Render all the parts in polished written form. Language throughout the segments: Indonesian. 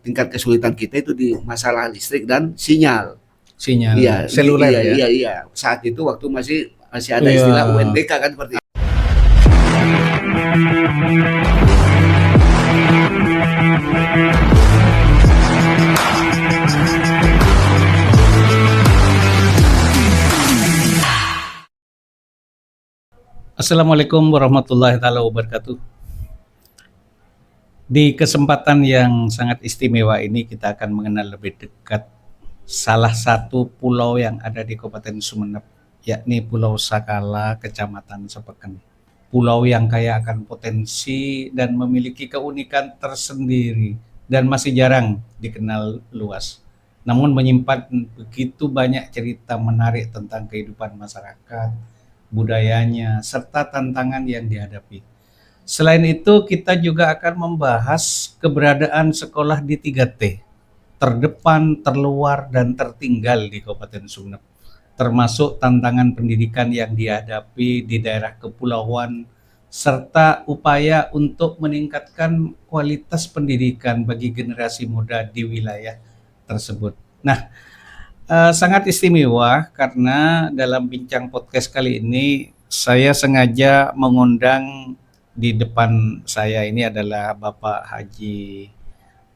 tingkat kesulitan kita itu di masalah listrik dan sinyal. Sinyal Iya, seluler iya, ya. iya, iya. Saat itu waktu masih ada Iya. istilah UNBK kan seperti itu. Assalamualaikum warahmatullahi taala wabarakatuh. Di kesempatan yang sangat istimewa ini kita akan mengenal lebih dekat salah satu pulau yang ada di Kabupaten Sumeneb, yakni Pulau Sakala, Kecamatan Sepeken. Pulau yang kaya akan potensi dan memiliki keunikan tersendiri dan masih jarang dikenal luas. Namun menyimpan begitu banyak cerita menarik tentang kehidupan masyarakat, budayanya, serta tantangan yang dihadapi. Selain itu, kita juga akan membahas keberadaan sekolah di 3T, terdepan, terluar, dan tertinggal di Kabupaten Sumeneb, termasuk tantangan pendidikan yang dihadapi di daerah kepulauan, serta upaya untuk meningkatkan kualitas pendidikan bagi generasi muda di wilayah tersebut. Nah, sangat istimewa karena dalam bincang podcast kali ini saya sengaja mengundang di depan saya ini adalah Bapak Haji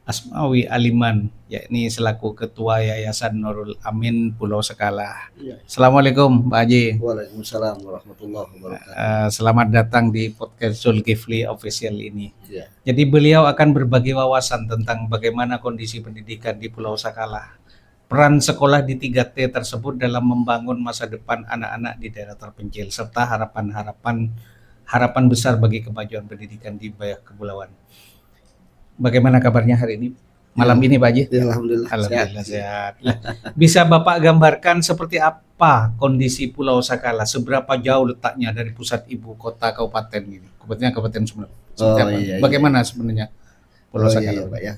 Asmawi Aliman, yakni selaku Ketua Yayasan Nurul Amin Pulau Sakala. Iya. Assalamualaikum Pak Haji. Waalaikumsalam warahmatullahi wabarakatuh. Selamat datang di podcast Zulkifli Official ini. Iya. Jadi beliau akan berbagi wawasan tentang bagaimana kondisi pendidikan di Pulau Sakala, peran sekolah di 3T tersebut dalam membangun masa depan anak-anak di daerah terpencil, serta harapan besar bagi kemajuan pendidikan di wilayah kepulauan. Bagaimana kabarnya hari ini? Malam ini Pak Haji? Ya, alhamdulillah. Alhamdulillah sehat. Bisa Bapak gambarkan seperti apa kondisi Pulau Sakala? Seberapa jauh letaknya dari pusat ibu kota kabupaten ini? Kabupaten Sumeneb. Seperti apa? Iya. Bagaimana sebenarnya Pulau Sakala? Iya, Pak ya.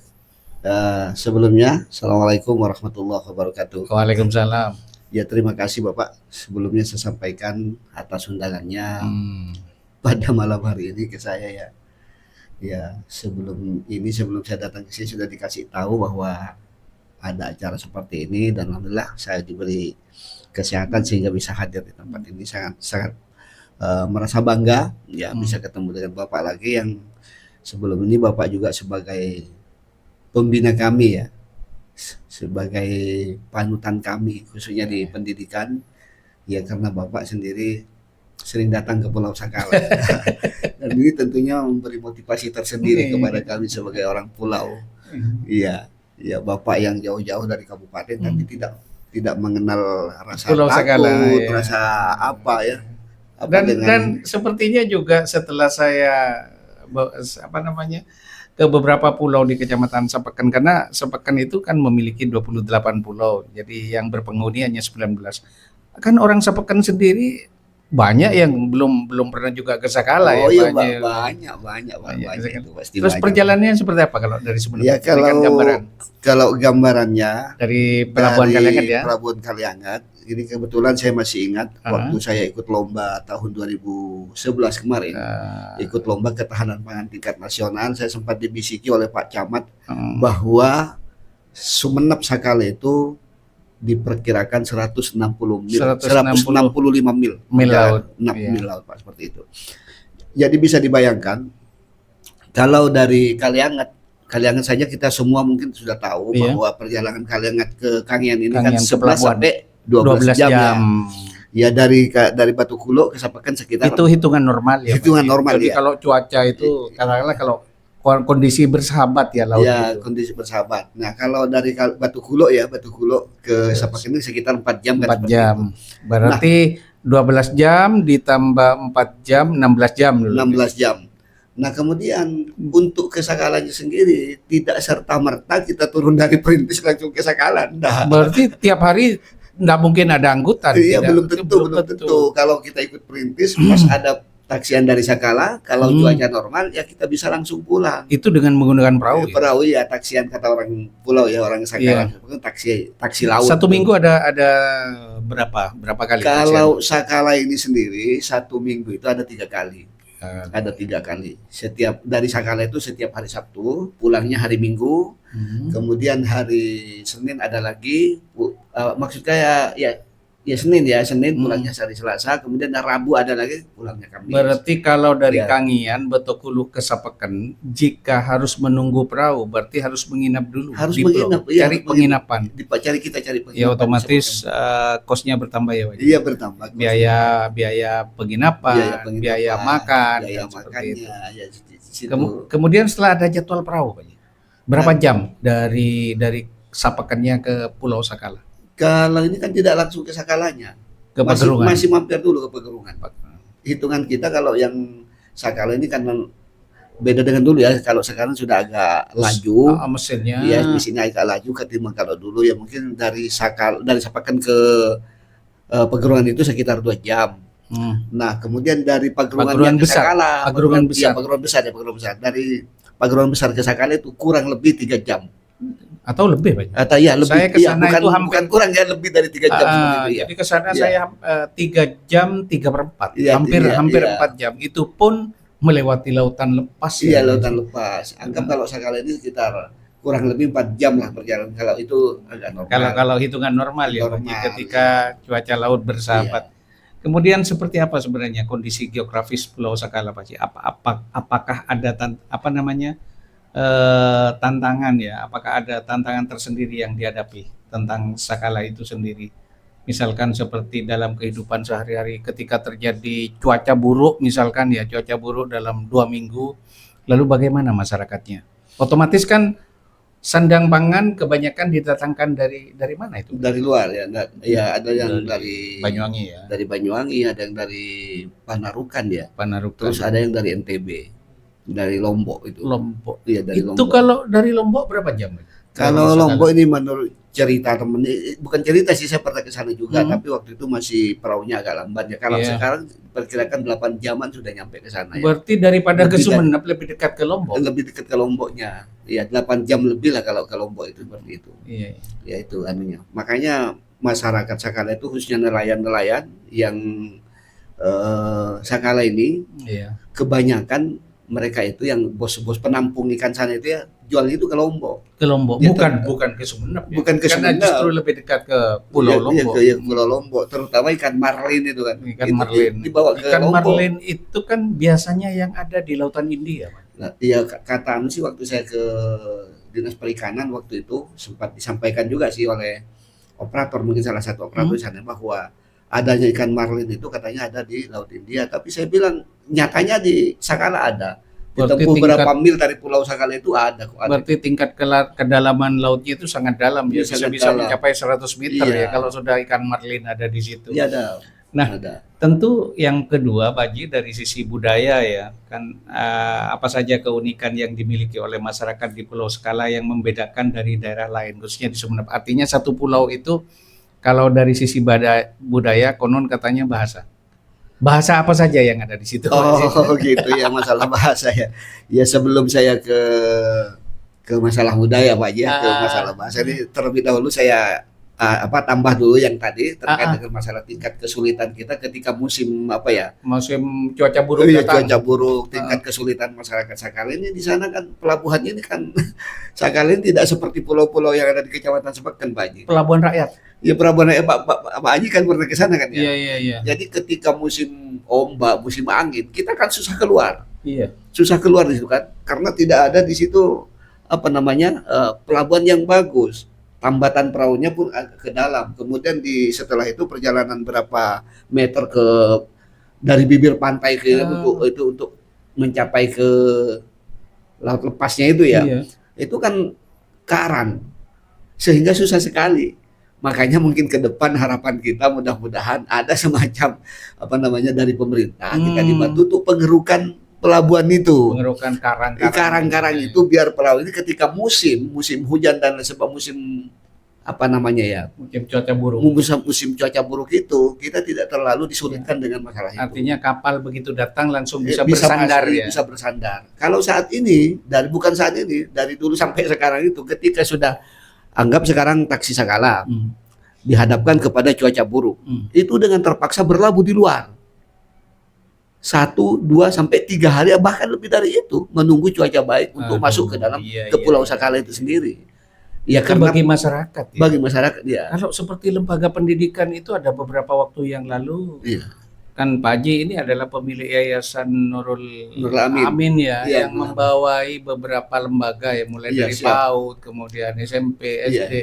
Sebelumnya, Assalamualaikum warahmatullahi wabarakatuh. Waalaikumsalam. Ya, terima kasih Bapak. Sebelumnya saya sampaikan atas undangannya pada malam hari ini ke saya ya. Ya, sebelum saya datang ke sini sudah dikasih tahu bahwa ada acara seperti ini dan alhamdulillah saya diberi kesehatan sehingga bisa hadir di tempat ini. Sangat merasa bangga ya bisa ketemu dengan Bapak lagi yang sebelum ini Bapak juga sebagai pembina kami ya, sebagai panutan kami khususnya di pendidikan ya, karena Bapak sendiri sering datang ke Pulau Sakala dan ini tentunya memberi motivasi tersendiri kepada kami sebagai orang pulau. Iya, ya Bapak yang jauh-jauh dari kabupaten tapi tidak mengenal rasa Pulau takut, Sakala, ya. rasa apa ya. Dan sepertinya juga setelah saya ke beberapa pulau di Kecamatan Sepeken, karena Sepeken itu kan memiliki 28 pulau, jadi yang berpenghuni hanya 19. Kan orang Sepeken sendiri banyak yang belum pernah juga ke Sakala Oh ya. iya, banyak itu pasti. Terus banyak. Perjalanannya seperti apa kalau dari Sumeneb? Ya, kalau gambarannya dari Pelabuhan Kaliangat ya. Pelabuhan Kaliangat. Ini kebetulan saya masih ingat waktu saya ikut lomba tahun 2011 kemarin. Ikut lomba ketahanan pangan tingkat nasional, saya sempat dibisiki oleh Pak Camat bahwa Sumeneb Sakala itu diperkirakan 165 mil laut. Mil laut Pak, seperti itu. Jadi bisa dibayangkan kalau dari Kaliangat saja kita semua mungkin sudah tahu bahwa perjalanan Kaliangat ke Kangian ini kan 11 sampai 12 jam. Ya dari Batu Kulo ke Sepeken sekitar itu hitungan normal ya. Hitungan normal. Jadi ya. Kalau cuaca itu kalau kondisi bersahabat ya laut ya, itu. Kondisi bersahabat. Nah, kalau dari Batu Kulo ke Sepeken ini sekitar 4 jam. 4 jam. Berarti 12 jam ditambah 4 jam, 16 jam dulu. 16 jam. Nah, kemudian untuk ke Sakalanya sendiri tidak serta-merta kita turun dari Perintis langsung ke Sakala. Nah. Berarti tiap hari enggak mungkin ada angkutan. Iya, belum tentu. Kalau kita ikut Perintis pas ada taksian dari Sakala, kalau cuaca normal ya kita bisa langsung pulang. Itu dengan menggunakan perahu. Perahu ya, taksian kata orang pulau ya, orang Sakala. Taksi laut. Satu minggu ada berapa kali? Kalau Sakala ini sendiri 1 minggu itu ada 3 kali. Ada 3 kali. Setiap dari Sakala itu setiap hari Sabtu, pulangnya hari Minggu, kemudian hari Senin ada lagi. Maksudnya ya Senin pulangnya hari Selasa, kemudian hari Rabu ada lagi, pulangnya Kamis. Berarti kalau dari Ya. Kangian Betokulu ke Sapeken, jika harus menunggu perahu, berarti harus menginap dulu Harus di pulau. menginap, iya, Cari harus penginapan. Kita cari penginapan. Ya otomatis kosnya bertambah ya, Pak. Iya, bertambah. Biaya penginapan, biaya makan, biaya dan seperti itu. makannya, ya di situ. Kemudian setelah ada jadwal perahu, Pak, berapa jam dari Sapekennya ke Pulau Sakala? Kalau ini kan tidak langsung ke Sakalanya, Ke Pegerungan. masih mampir dulu ke Pegerungan. Hitungan kita kalau yang Sakala ini kan beda dengan dulu ya. Kalau sekarang sudah agak laju, mesinnya. ya mesinnya agak laju ketimbang kalau dulu ya mungkin dari Sapeken ke Pegerungan itu sekitar 2 jam. Nah, kemudian dari Pegerungan ke Sakala, Pegerungan besar. Pegerungan besar. Dari Pegerungan besar ke Sakala itu kurang lebih 3 jam. Atau lebih, Pak? Atau ya lebih. Saya kesana itu bukan kurang ya, lebih dari 3 jam seperti itu ya. Jadi kesana saya 3 jam 3/4, Iya, hampir iya. 4 jam. Itu pun melewati lautan lepas. Iya, lautan lepas. Anggap kalau Sakala ini sekitar kurang lebih 4 jam lah perjalanan. Kalau itu agak normal. Kalau hitungan normal ya, Pak, ketika cuaca laut bersahabat. Kemudian seperti apa sebenarnya kondisi geografis Pulau Sakala, Pak? Apakah ada tantangan ya? Apakah ada tantangan tersendiri yang dihadapi tentang Sakala itu sendiri? Misalkan seperti dalam kehidupan sehari-hari ketika terjadi cuaca buruk, misalkan ya cuaca buruk dalam 2 minggu, lalu bagaimana masyarakatnya? Otomatis kan sandang pangan kebanyakan didatangkan dari mana itu? Dari luar ya. Ya ada yang dari Banyuwangi ya. Dari Banyuwangi, ada yang dari Panarukan ya. Panarukan. Terus ada yang dari NTB. Dari Lombok itu. Lombok. Iya, dari Itu Lombok. kalau dari Lombok berapa jam? Kalau Lombok ini menurut cerita temen, bukan cerita sih, saya pernah ke sana juga, tapi waktu itu masih perahunya agak lambat ya. Kalau sekarang perkirakan 8 jaman sudah nyampe ke sana ya. Berarti daripada ke Sumeneb lebih dekat ke Lombok. Lebih dekat ke Lomboknya. Ya 8 jam lebih lah kalau ke Lombok itu seperti itu. Iya. Ya itu anunya. Makanya masyarakat Sakala itu khususnya nelayan-nelayan yang Sakala ini kebanyakan mereka itu yang bos-bos penampung ikan sana itu ya jual itu ke Lombok. Ke Lombok, ya, bukan ke Sumeneb. Bukan ke Karena Sumeneb. justru lebih dekat ke Pulau Lombok. Iya, ke Pulau Lombok, terutama ikan marlin itu kan. Ikan marlin. Dibawa ke ikan Lombok. Marlin itu kan biasanya yang ada di Lautan India, Pak. Nah, iya kata sih waktu saya ke Dinas Perikanan waktu itu sempat disampaikan juga sih oleh operator, mungkin salah satu operator di sana, bahwa adanya ikan marlin itu katanya ada di Laut India, tapi saya bilang nyatanya di Sakala ada. Ditempuh beberapa mil dari Pulau Sakala itu ada kok. Berarti tingkat kedalaman lautnya itu sangat dalam ya, bisa mencapai 100 meter ya kalau sudah ikan marlin ada di situ. Iya ada. Nah, tentu yang kedua Pak Haji dari sisi budaya ya, kan apa saja keunikan yang dimiliki oleh masyarakat di Pulau Sakala yang membedakan dari daerah lain, khususnya di Sumeneb. Artinya satu pulau itu kalau dari sisi budaya konon katanya bahasa apa saja yang ada di situ? Oh gitu ya, masalah bahasa ya. Ya sebelum saya ke masalah budaya Pak ya, ke masalah bahasa ini terlebih dahulu saya tambah dulu yang tadi terkait dengan masalah tingkat kesulitan kita ketika musim musim cuaca buruk datang. Cuaca buruk, tingkat kesulitan masyarakat Sakala ini di sana kan pelabuhannya ini kan Sakala ini tidak seperti pulau-pulau yang ada di Kecamatan Sapeken Pak Haji. Pelabuhan rakyat. Ya pelabuhan rakyat Pak Haji kan pernah ke sana kan ya. Iya. Jadi ketika musim ombak, musim angin, kita kan susah keluar. Iya. Susah keluar di situ kan karena tidak ada di situ pelabuhan yang bagus. Tambatan perahunya pun ke dalam. Kemudian setelah itu perjalanan berapa meter dari bibir pantai ke untuk mencapai ke laut lepasnya itu ya. Iya. Itu kan karang. Sehingga susah sekali. Makanya mungkin ke depan harapan kita mudah-mudahan ada semacam dari pemerintah kita dibantu untuk pengerukan pelabuhan itu, pengerukan karang-karang itu biar perahu ini ketika musim hujan dan musim cuaca buruk, musim cuaca buruk itu kita tidak terlalu disulitkan dengan masalah itu. Artinya kapal begitu datang langsung bisa bersandar ya. Bisa bersandar. Kalau saat ini dari dulu sampai sekarang itu ketika sudah anggap sekarang taksi Sakala dihadapkan kepada cuaca buruk, itu dengan terpaksa berlabuh di luar. 1, 2 sampai 3 hari bahkan lebih dari itu menunggu cuaca baik untuk masuk ke dalam ke Pulau Sakala itu sendiri. Ya Itu karena bagi masyarakat ya. bagi masyarakat ya. Kalau seperti lembaga pendidikan itu ada beberapa waktu yang lalu Iya. kan Pak Haji ini adalah pemilik Yayasan Nurul Amin. Amin ya, Iya, yang membawai beberapa lembaga ya, mulai Iya, dari siap. PAUD, kemudian SMP, Iya. SD,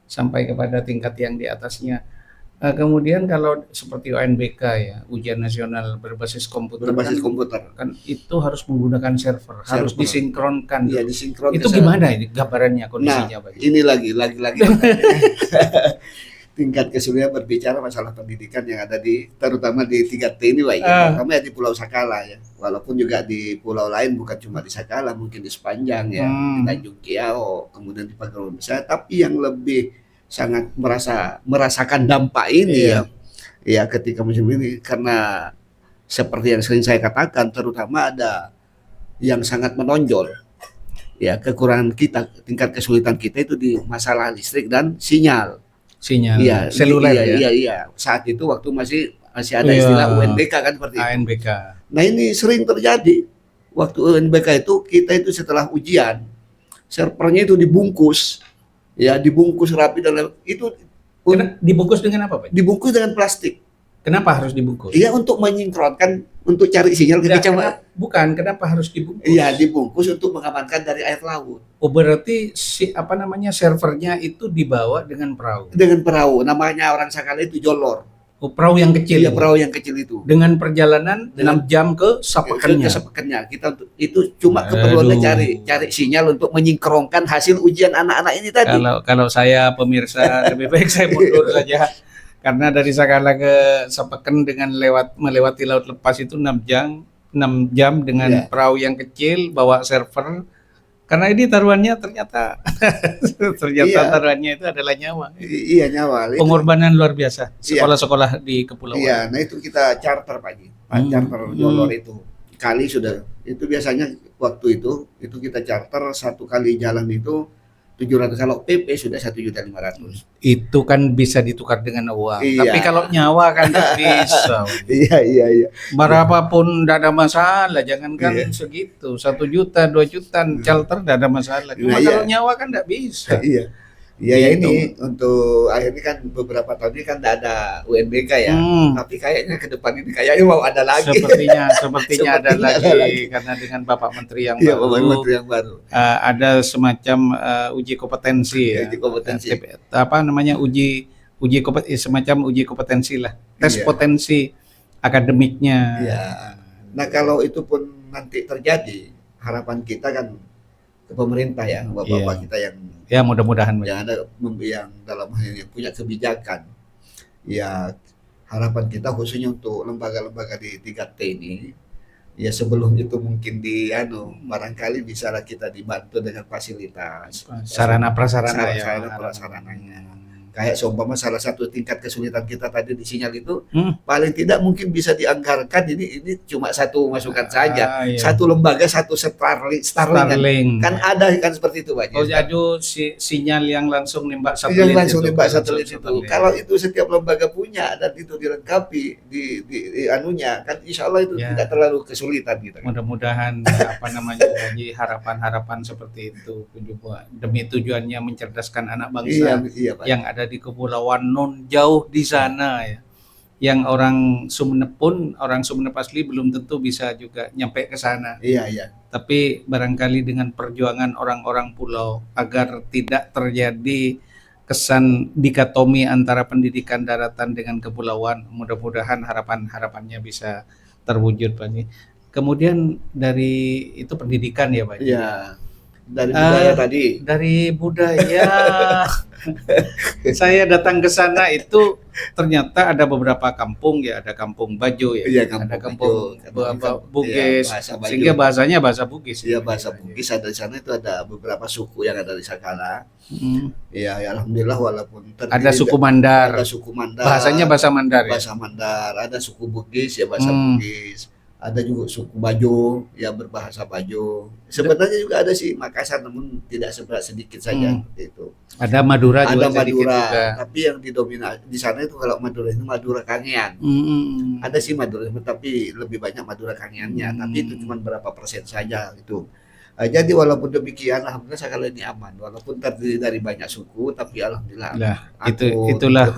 sampai kepada tingkat yang di atasnya. Kemudian kalau seperti UNBK ya, ujian nasional berbasis komputer, Berbasis kan, komputer. kan itu harus menggunakan server, harus Server. disinkronkan. Iya, dulu. disinkron Itu ke gimana ini gambarannya Nah, kondisinya Pak Haji? ini lagi tingkat kesulitan berbicara masalah pendidikan yang ada terutama di 3T ini, Pak. Terutama ya di Pulau Sakala ya. Walaupun juga di pulau lain, bukan cuma di Sakala, mungkin di sepanjang ya, di Tanjung Kiau, kemudian di Pagarawan Besar, tapi yang lebih sangat merasakan dampak ini ya ketika musim ini, karena seperti yang sering saya katakan, terutama ada yang sangat menonjol ya, kekurangan kita, tingkat kesulitan kita itu di masalah listrik dan sinyal Sinyal seluler ya. Iya. Saat itu waktu masih ada istilah UNBK kan seperti itu. ANBK. Nah ini sering terjadi waktu UNBK itu, kita itu setelah ujian servernya itu dibungkus rapi dan itu Dibungkus dengan apa Pak? dibungkus dengan plastik. Kenapa harus dibungkus? Iya, untuk menyinkronkan, untuk cari sinyal ke kecamatan. Bukan, kenapa harus dibungkus? Iya, dibungkus untuk mengamankan dari air laut. Oh, berarti servernya itu dibawa dengan perahu. Dengan perahu, namanya orang Sakala itu jolor. Oh, perahu yang kecil. Iya, perahu yang kecil itu. Dengan perjalanan 6 jam ke Sapekennya. Ke Sapekennya. Kita itu cuma keperluannya cari sinyal untuk menyinkronkan hasil ujian anak-anak ini tadi. Kalau saya pemirsa lebih baik saya mundur saja. Karena dari Sakala ke Sapeken dengan melewati laut lepas itu 6 jam dengan perahu yang kecil, bawa server. Karena ini taruhannya ternyata taruhannya itu adalah nyawa. Iya, nyawa. Pengorbanan luar biasa. Sekolah-sekolah di kepulauan. Iya, nah itu kita charter Pak Haji. Charter jolor itu. Kali sudah, itu biasanya waktu itu kita charter satu kali jalan itu 700, kalau PP sudah 1.500.000. Itu kan bisa ditukar dengan uang. Iya. Tapi kalau nyawa kan tidak bisa. Iya. Berapapun tidak ada masalah, jangankan segitu, 1 juta, 2 juta, charter tidak ada masalah. Cuma kalau nyawa kan tidak bisa. Iya, ya ini untuk akhirnya kan beberapa tahun ini kan tidak ada UNBK ya. Tapi kayaknya ke depan ini kayaknya mau ada lagi. Sepertinya ada lagi karena dengan Bapak Menteri yang baru. Bapak Menteri yang baru. Ada semacam uji kompetensi ya. Uji kompetensi. Semacam uji kompetensi lah. Tes potensi akademiknya. Iya. Nah, kalau itu pun nanti terjadi, harapan kita kan ke pemerintah ya, bapak-bapak kita yang mudah-mudahan yang ada yang dalam hal ini punya kebijakan. Ya, harapan kita khususnya untuk lembaga-lembaga di 3T ini, ya sebelum itu mungkin barangkali bisa kita dibantu dengan fasilitas, sarana prasarananya. Kayak seumpama salah satu tingkat kesulitan kita tadi di sinyal itu, paling tidak mungkin bisa dianggarkan ini cuma satu masukan saja, satu lembaga, satu Starlink. Kan ada kan seperti itu Pak. Oh, jadi sinyal yang langsung nembak satelit. Yang langsung nembak satelit itu. Kalau itu setiap lembaga punya dan itu dilengkapi di anunya, kan insya Allah itu tidak terlalu kesulitan gitu. Mudah-mudahan jadi harapan-harapan seperti itu demi tujuannya mencerdaskan anak bangsa yang ada di kepulauan non jauh di sana ya. Yang orang Sumenep asli belum tentu bisa juga nyampe ke sana. Iya. Tapi barangkali dengan perjuangan orang-orang pulau agar tidak terjadi kesan dikotomi antara pendidikan daratan dengan kepulauan, mudah-mudahan harapannya bisa terwujud Pak Haji. Kemudian dari itu pendidikan ya Pak Haji. Iya. Dari budaya tadi. Dari budaya. Saya datang ke sana itu ternyata ada beberapa kampung ya, ada kampung Bajo ya, ada kampung Bugis, sehingga bahasanya bahasa Bugis. Iya, bahasa Bugis. Ada di sana itu ada beberapa suku yang ada di Sakala. Ya, alhamdulillah walaupun ada suku Mandar. Bahasanya bahasa Mandar. Bahasa Mandar. Ada suku Bugis ya, bahasa Bugis. Ada juga suku Bajo yang berbahasa Bajo. Sebenarnya juga ada sih Makassar, namun tidak sedikit saja itu. Ada Madura Ada juga sedikit Madura, juga. tapi yang didominasi di sana itu kalau Madura itu Madura Kangean. Ada sih Madura, tapi lebih banyak Madura Kangeannya. Tapi itu cuma berapa persen saja itu. Jadi walaupun demikian, alhamdulillah Sakala ini aman. Walaupun terdiri dari banyak suku, tapi alhamdulillah. Nah, Aku itulah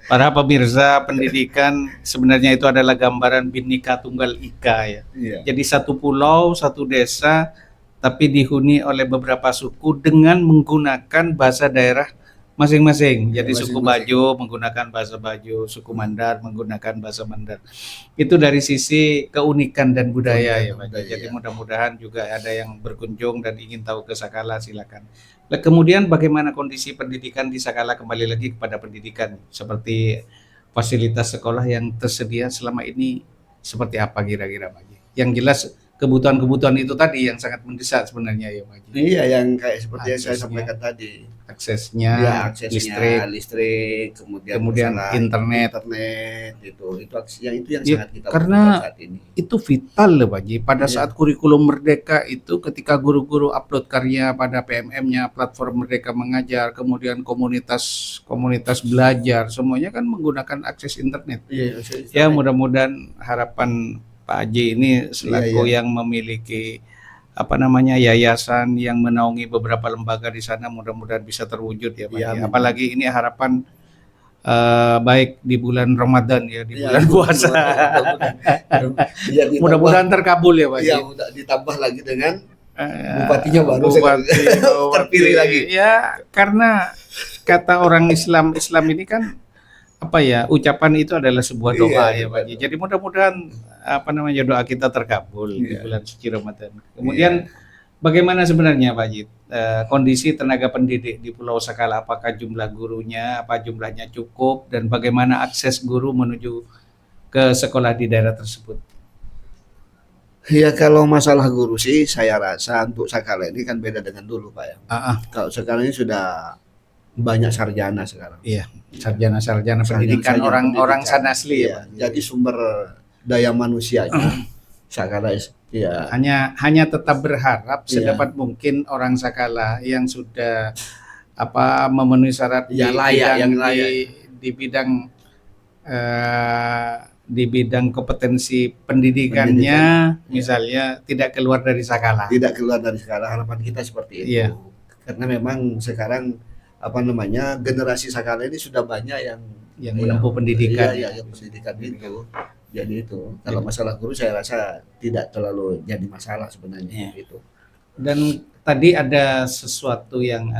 para pemirsa pendidikan, sebenarnya itu adalah gambaran Bhinneka Tunggal Ika ya. Iya. Jadi satu pulau, satu desa, tapi dihuni oleh beberapa suku dengan menggunakan bahasa daerah masing-masing. Jadi suku Bajo menggunakan bahasa Bajo, suku Mandar menggunakan bahasa Mandar. Itu dari sisi keunikan dan budaya ya Pak. Jadi mudah-mudahan juga ada yang berkunjung dan ingin tahu ke Sakala, silakan. Kemudian bagaimana kondisi pendidikan di Sakala, kembali lagi kepada pendidikan, seperti fasilitas sekolah yang tersedia selama ini seperti apa kira-kira Pak? Yang jelas kebutuhan-kebutuhan itu tadi yang sangat mendesak sebenarnya ya Pak. Iya, yang kayak seperti yang saya sampaikan tadi. Aksesnya, ya, aksesnya listrik, kemudian internet itu yang sangat kita karena saat ini. Itu vital loh Pak Ji. Pada saat kurikulum Merdeka itu, ketika guru-guru upload karya pada PMM-nya, platform Merdeka Mengajar, kemudian komunitas belajar, semuanya kan menggunakan akses internet. Ya, mudah-mudahan harapan Pak Haji ini selaku yang memiliki yayasan yang menaungi beberapa lembaga di sana, mudah-mudahan bisa terwujud ya Pak. Apalagi ini harapan baik di bulan Ramadan ya, di bulan puasa. Mudah-mudahan terkabul ya Pak. Iya, ditambah lagi dengan bupatinya baru terpilih lagi. Ya, karena kata orang Islam ini kan ucapan itu adalah sebuah doa ya Pak. Jadi mudah-mudahan doa kita terkabul di bulan suci Ramadan. Kemudian bagaimana sebenarnya Pak Jid kondisi tenaga pendidik di Pulau Sakala? Apakah jumlah gurunya, jumlahnya cukup, dan bagaimana akses guru menuju ke sekolah di daerah tersebut? Ya, kalau masalah guru sih saya rasa untuk Sakala ini kan beda dengan dulu Pak ya. Kalau sekarang ini sudah banyak sarjana sekarang. Iya, sarjana pendidikan, orang sana asli ya. Jadi sumber daya manusianya Sakala ya hanya tetap berharap sedapat mungkin orang Sakala yang sudah memenuhi syarat di bidang kompetensi pendidikannya, misalnya tidak keluar dari Sakala. Tidak keluar dari Sakala, harapan kita seperti itu. Iya. Karena memang sekarang generasi Sakala ini sudah banyak yang menempuh pendidikan. Yang pendidikan itu. Jadi itu kalau masalah guru saya rasa tidak terlalu jadi masalah sebenarnya itu. Dan tadi ada sesuatu yang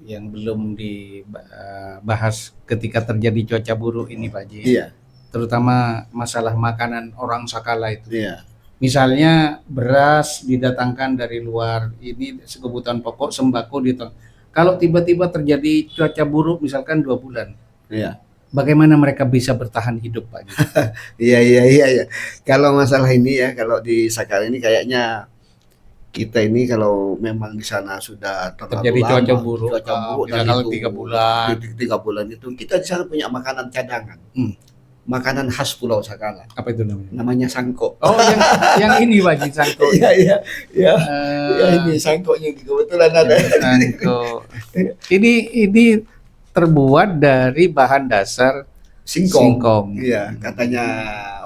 belum dibahas ketika terjadi cuaca buruk ini Pak Ji. Iya. Terutama masalah makanan orang Sakala itu. Iya. Misalnya beras didatangkan dari luar, ini kebutuhan pokok, sembako kalau tiba-tiba terjadi cuaca buruk misalkan 2 bulan, bagaimana mereka bisa bertahan hidup Pak? Iya. Kalau masalah ini ya, kalau di Sakala ini kayaknya kita ini kalau memang di sana sudah terjadi cuaca buruk dan 3 bulan itu kita di sana punya makanan cadangan. Makanan khas Pulau Sakala. Apa itu namanya? Namanya sangko. Oh, yang ini Pak, sangko. Iya. Ya, ini sangkonya kebetulan ada. Sangko. Ini terbuat dari bahan dasar singkong. Iya, katanya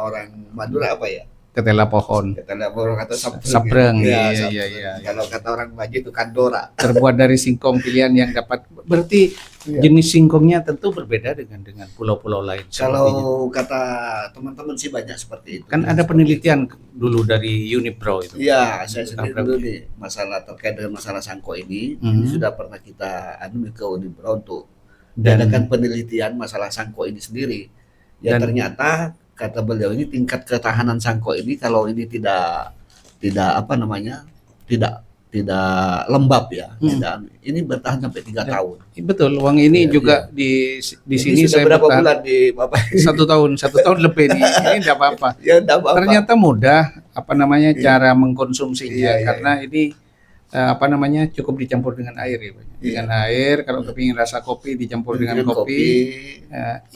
orang Madura apa ya? Ketela pohon. Atau sapreng. Iya. Kalau kata orang Bajo itu kandora. Terbuat dari singkong pilihan yang dapat. Berarti jenis singkongnya tentu berbeda dengan pulau-pulau lain. Kalau kata teman-teman sih banyak seperti itu. Kan ada penelitian dulu dari Unipro itu. Iya, saya sendiri dulu nih masalah terkait dengan masalah sangko ini. Ini sudah pernah kita ke Unipro untuk mengadakan penelitian masalah sangko ini sendiri. Ya, ternyata kata beliau ini tingkat ketahanan sangko ini kalau ini tidak lembab ya, ini bertahan sampai 3 tahun. Betul, uang ini juga di sini saya berapa bulan di Bapak? 1 tahun lebih ini tidak apa-apa. Ternyata mudah cara mengkonsumsinya karena ini cukup dicampur dengan air ya Pak. Dengan air, kalau kepingin rasa kopi dicampur dengan kopi.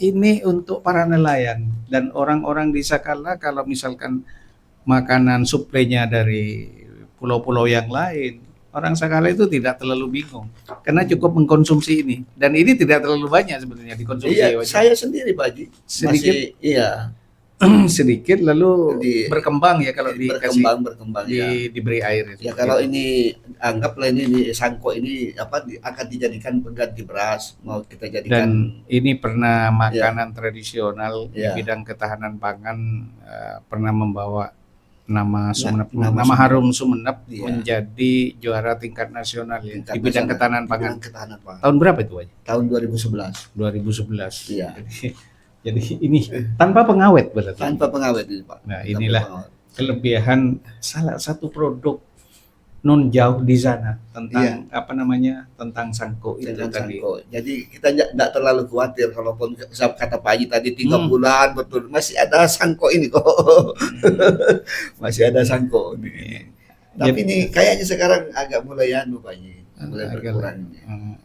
Ini untuk para nelayan dan orang-orang di Sakala, kalau misalkan makanan suplainya dari pulau-pulau yang lain, orang Sakala itu tidak terlalu bingung karena cukup mengkonsumsi ini dan ini tidak terlalu banyak sebenarnya dikonsumsi. Iya, Pak Haji. saya sendiri Pak Haji Sedikit. masih iya Sedikit lalu Di- berkembang ya kalau dikasih berkembang ya. diberi air. Ya kalau ini anggaplah ini sangko ini akan dijadikan pengganti beras, mau kita Dan jadikan ini pernah makanan tradisional di Ya. bidang ketahanan pangan, pernah membawa nama Sumenep, nama nama Sumenep. harum Sumenep Iya. menjadi juara tingkat nasional ya tingkat di bidang nasional, ketahanan di pangan. bidang ketahanan pangan. Tahun berapa itu, Pak? Tahun 2011 2011. Iya. Jadi ini tanpa pengawet berarti. tanpa pengawet ini Pak. Nah, Tanpa inilah pengawet. kelebihan salah satu produk non jauh di sana tentang apa namanya tentang sangko itu Dengan tadi. sangko. Jadi kita tidak terlalu khawatir kalaupun kata Pak Haji tadi 3 bulan betul masih ada sangko ini kok. Masih ada sangko ini. Tapi ini kayaknya sekarang agak mulai Pak Haji, mulai Agak- berkurang.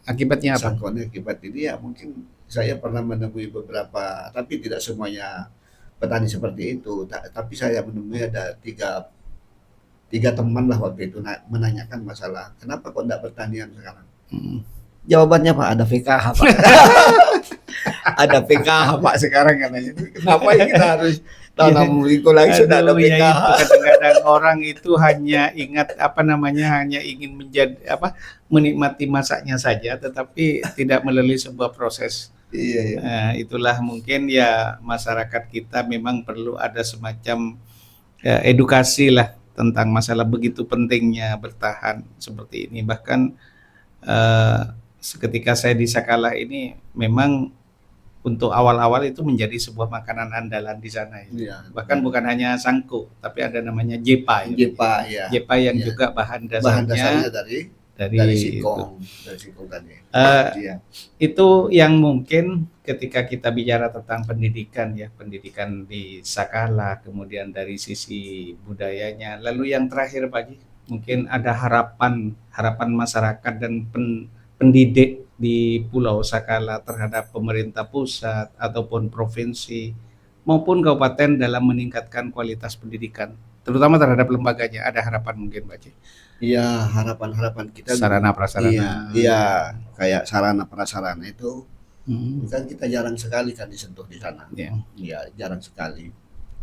Akibatnya apa? Sangkonya akibat ini ya mungkin saya pernah menemui beberapa, tapi tidak semuanya petani seperti itu. Tapi saya menemui ada tiga teman lah waktu itu menanyakan masalah kenapa kok tidak pertanian sekarang. Hmm. Jawabannya Pak, ada PKH Pak. Ada PKH Pak sekarang katanya. Kenapa ya kita harus tanam minggu lagi sudah ada Aduh, ya PKH. itu kadang-kadang orang itu hanya ingat hanya ingin menjadi menikmati masaknya saja, tetapi tidak melalui sebuah proses. Iya, iya. Nah, itulah mungkin ya masyarakat kita memang perlu ada semacam edukasi lah tentang masalah begitu pentingnya bertahan seperti ini. Bahkan ketika saya di Sakala ini memang untuk awal-awal itu menjadi sebuah makanan andalan di sana ya. Iya. Bahkan bukan hanya sangko, tapi ada namanya jepa. Ya. Jepa ya. Jepa yang Iya. juga bahan Bahan dasarnya dasarnya dari dari singkong, dari singkong tadi. Iya. itu yang mungkin ketika kita bicara tentang pendidikan ya, pendidikan di Sakala, kemudian dari sisi budayanya, lalu yang terakhir Pak Haji, mungkin ada harapan masyarakat dan pendidik di Pulau Sakala terhadap pemerintah pusat ataupun provinsi maupun kabupaten dalam meningkatkan kualitas pendidikan, terutama terhadap lembaganya. Ada harapan mungkin Pak Haji? Iya, harapan kita Sarana prasarana. Iya, kayak sarana prasarana itu Hmm. kan kita jarang sekali kan disentuh di sana. Ya. Iya, jarang sekali.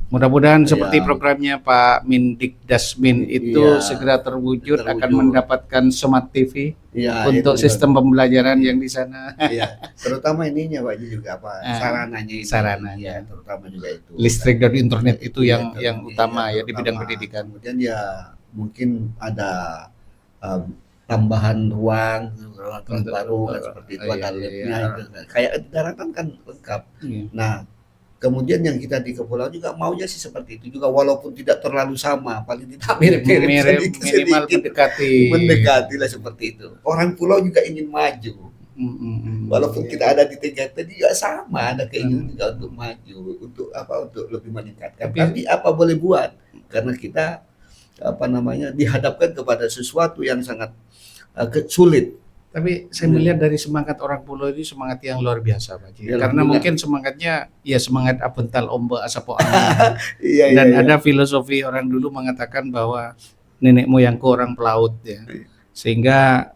Mudah-mudahan Iya. seperti programnya Pak Mendikdasmin itu Iya. segera terwujud, akan Terwujud. mendapatkan Smart TV Iya, untuk itu sistem pembelajaran yang di sana. Iya, terutama ininya Pak Haji juga sarananya ini. Sarananya. Iya, terutama juga itu. Listrik dan internet itu Iya, yang iya, utama ya di terutama. bidang pendidikan. Kemudian ya mungkin ada tambahan ruang Untuk- baru kan seperti itu, iya, ada iya. labnya itu. Kayak di daratan kan lengkap. Iya. Nah, kemudian yang kita di kepulauan juga maunya sih seperti itu juga, walaupun tidak terlalu sama, paling tidak mirip-mirip Minimal mendekati. lah seperti itu. Orang pulau juga ingin maju, walaupun kita ada di tiga tadi juga sama, ada keinginan juga untuk maju, untuk lebih meningkatkan. Tapi apa boleh buat, karena kita dihadapkan kepada sesuatu yang sangat sulit. Tapi saya melihat dari semangat orang pulau ini semangat yang luar biasa Pak Haji. Ya, Karena alhamdulillah. mungkin semangatnya ya semangat abental ombe asapo angin. Iya, Dan ada filosofi orang dulu mengatakan bahwa nenek moyangku orang pelaut ya. Sehingga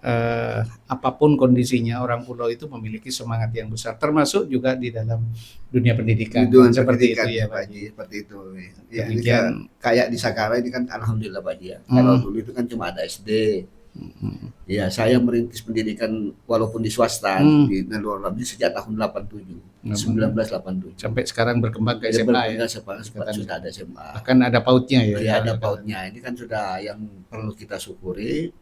apapun kondisinya orang pulau itu memiliki semangat yang besar, termasuk juga di dalam dunia pendidikan. Seperti itu ya Pak Haji. Seperti itu. Ya, ini Demikian. kayak di Sakara ini kan alhamdulillah Pak Haji ya. Kalau dulu itu kan cuma ada SD. Ya, saya merintis pendidikan walaupun di swasta di luar negeri sejak tahun 1987. Sampai sekarang berkembang ke Ya, SMA ya. sudah ada SMA. Bahkan ada pautnya ya. Ya, ada pautnya. Ini kan sudah yang perlu kita syukuri.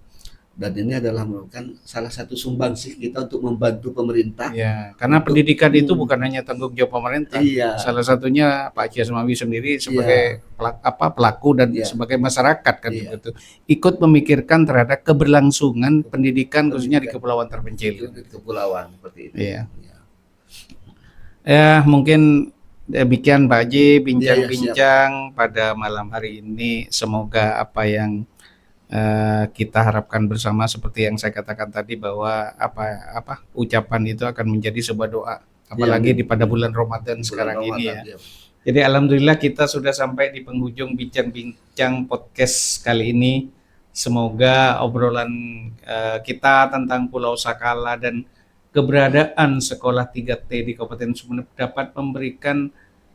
Dan ini adalah merupakan salah satu sumbangsih kita untuk membantu pemerintah. Ya, karena pendidikan itu bukan hanya tanggung jawab pemerintah. Iya. Salah satunya Pak Haji Asmawi sendiri sebagai pelaku dan Iya. sebagai masyarakat kan Iya. begitu. Ikut memikirkan terhadap keberlangsungan pendidikan khususnya di kepulauan terpencil. Di kepulauan seperti itu. Iya. Ya. Ya, mungkin demikian Pak Haji Iya, bincang-bincang pada malam hari ini. Semoga apa yang kita harapkan bersama seperti yang saya katakan tadi bahwa ucapan itu akan menjadi sebuah doa, apalagi Iya. pada bulan Ramadan Bulan sekarang ini ya. Ramadan, ya. Jadi alhamdulillah kita sudah sampai di penghujung bincang-bincang podcast kali ini. Semoga obrolan kita tentang Pulau Sakala dan keberadaan sekolah 3T di Kabupaten Sumeneb dapat memberikan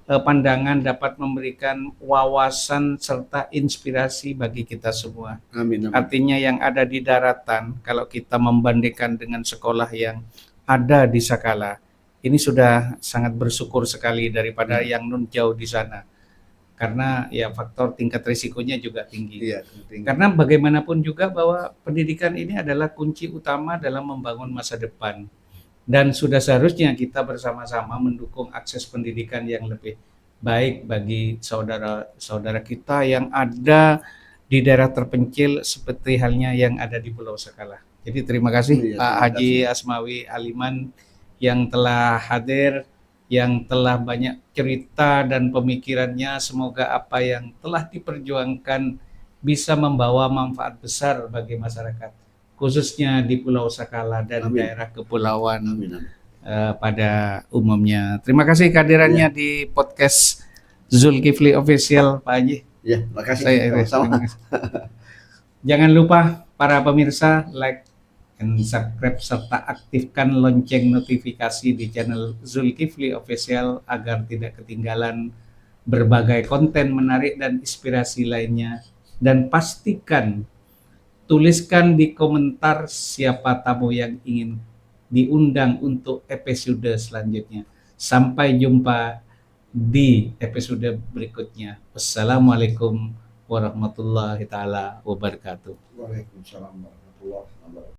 pandangan, dapat memberikan wawasan serta inspirasi bagi kita semua. Amin, amin. Artinya yang ada di daratan, kalau kita membandingkan dengan sekolah yang ada di Sakala, ini sudah sangat bersyukur sekali daripada yang nun jauh di sana. Karena ya faktor tingkat risikonya juga tinggi. Iya, penting. Karena bagaimanapun juga bahwa pendidikan ini adalah kunci utama dalam membangun masa depan. Dan sudah seharusnya kita bersama-sama mendukung akses pendidikan yang lebih baik bagi saudara-saudara kita yang ada di daerah terpencil seperti halnya yang ada di Pulau Sakala. Jadi terima kasih Iya, Pak terima Haji Asmawi Aliman yang telah hadir, yang telah banyak cerita dan pemikirannya. Semoga apa yang telah diperjuangkan bisa membawa manfaat besar bagi masyarakat, khususnya di Pulau Sakala dan Amin. daerah kepulauan Amin, amin. pada umumnya. Terima kasih kehadirannya di podcast Zulkifli Official, Pak Haji. Ya, makasih. Saya Sama-sama. Jangan lupa para pemirsa like dan subscribe serta aktifkan lonceng notifikasi di channel Zulkifli Official agar tidak ketinggalan berbagai konten menarik dan inspirasi lainnya. Dan pastikan tuliskan di komentar siapa tamu yang ingin diundang untuk episode selanjutnya. Sampai jumpa di episode berikutnya. Wassalamualaikum warahmatullahi taala wabarakatuh. Waalaikumsalam warahmatullahi wabarakatuh.